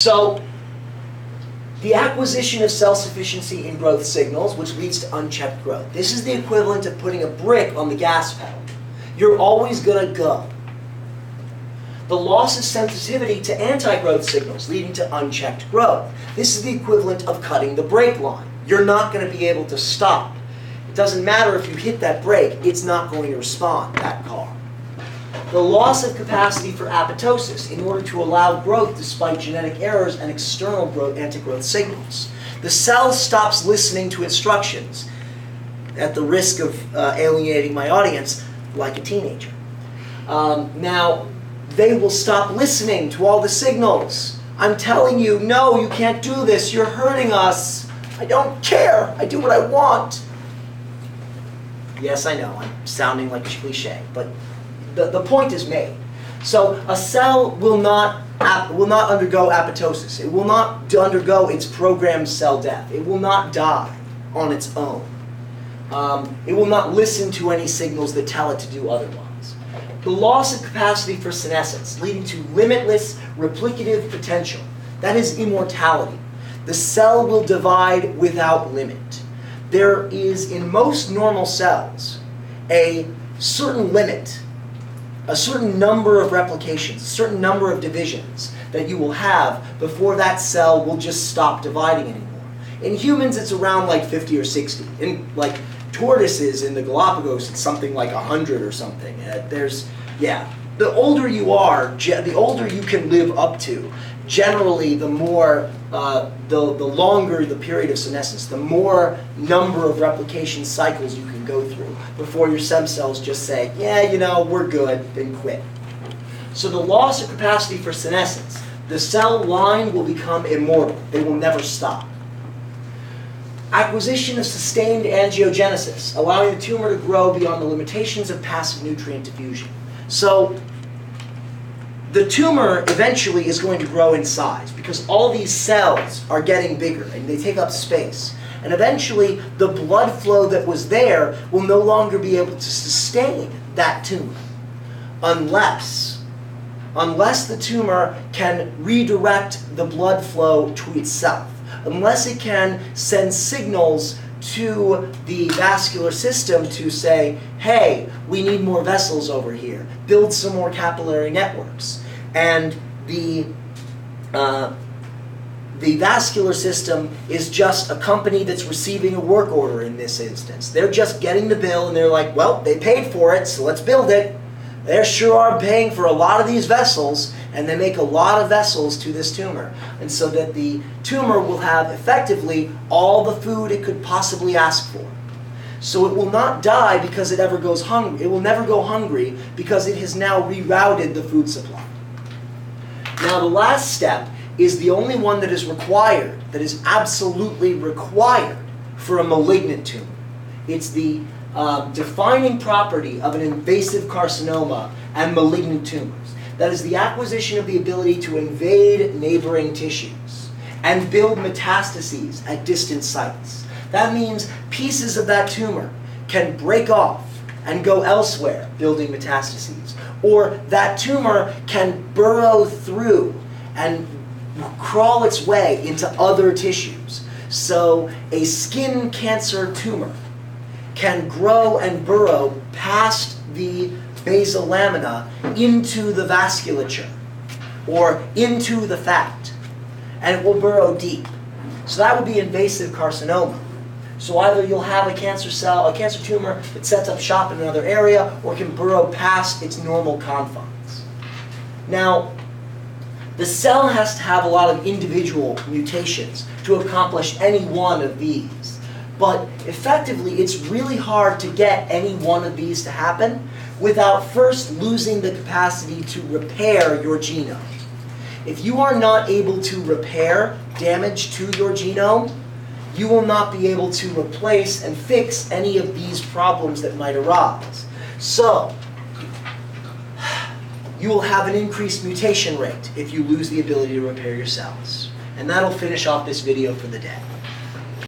So, the acquisition of self-sufficiency in growth signals, which leads to unchecked growth. This is the equivalent of putting a brick on the gas pedal. You're always going to go. The loss of sensitivity to anti-growth signals, leading to unchecked growth. This is the equivalent of cutting the brake line. You're not going to be able to stop. It doesn't matter if you hit that brake, it's not going to respond, that car. The loss of capacity for apoptosis in order to allow growth despite genetic errors and external growth, anti-growth signals. The cell stops listening to instructions, at the risk of alienating my audience, like a teenager. Now, they will stop listening to all the signals. I'm telling you, no, you can't do this, you're hurting us. I don't care, I do what I want. Yes, I know, I'm sounding like a cliche, but the point is made. So a cell will not undergo apoptosis. It will not undergo its programmed cell death. It will not die on its own. It will not listen to any signals that tell it to do otherwise. The loss of capacity for senescence, leading to limitless replicative potential. That is immortality. The cell will divide without limit. There is, in most normal cells, a certain limit, a certain number of replications, a certain number of divisions that you will have before that cell will just stop dividing anymore. In humans, it's around like 50 or 60. In like tortoises in the Galapagos, it's something like 100 or something. The older you are, the older you can live up to. Generally, the more, the longer the period of senescence, the more number of replication cycles you can go through before your stem cells just say, yeah, you know, we're good, and quit. So the loss of capacity for senescence, the cell line will become immortal. They will never stop. Acquisition of sustained angiogenesis, allowing the tumor to grow beyond the limitations of passive nutrient diffusion. So the tumor eventually is going to grow in size because all these cells are getting bigger and they take up space. And eventually the blood flow that was there will no longer be able to sustain that tumor unless the tumor can redirect the blood flow to itself, unless it can send signals to the vascular system to say, hey, we need more vessels over here, build some more capillary networks. And the vascular system is just a company that's receiving a work order in this instance. They're just getting the bill and they're like, well, they paid for it, so let's build it. They sure are paying for a lot of these vessels, and they make a lot of vessels to this tumor. And so that the tumor will have effectively all the food it could possibly ask for. So it will not die because it ever goes hungry. It will never go hungry because it has now rerouted the food supply. Now the last step is the only one that is required, that is absolutely required for a malignant tumor. It's the defining property of an invasive carcinoma and malignant tumors. That is the acquisition of the ability to invade neighboring tissues and build metastases at distant sites. That means pieces of that tumor can break off and go elsewhere, building metastases. Or that tumor can burrow through and crawl its way into other tissues. So a skin cancer tumor can grow and burrow past the basal lamina into the vasculature or into the fat, and it will burrow deep. So that would be invasive carcinoma. So either you'll have a cancer cell, a cancer tumor that sets up shop in another area, or can burrow past its normal confines. Now, the cell has to have a lot of individual mutations to accomplish any one of these. But effectively, it's really hard to get any one of these to happen without first losing the capacity to repair your genome. If you are not able to repair damage to your genome, you will not be able to replace and fix any of these problems that might arise. So, you will have an increased mutation rate if you lose the ability to repair your cells. And that'll finish off this video for the day.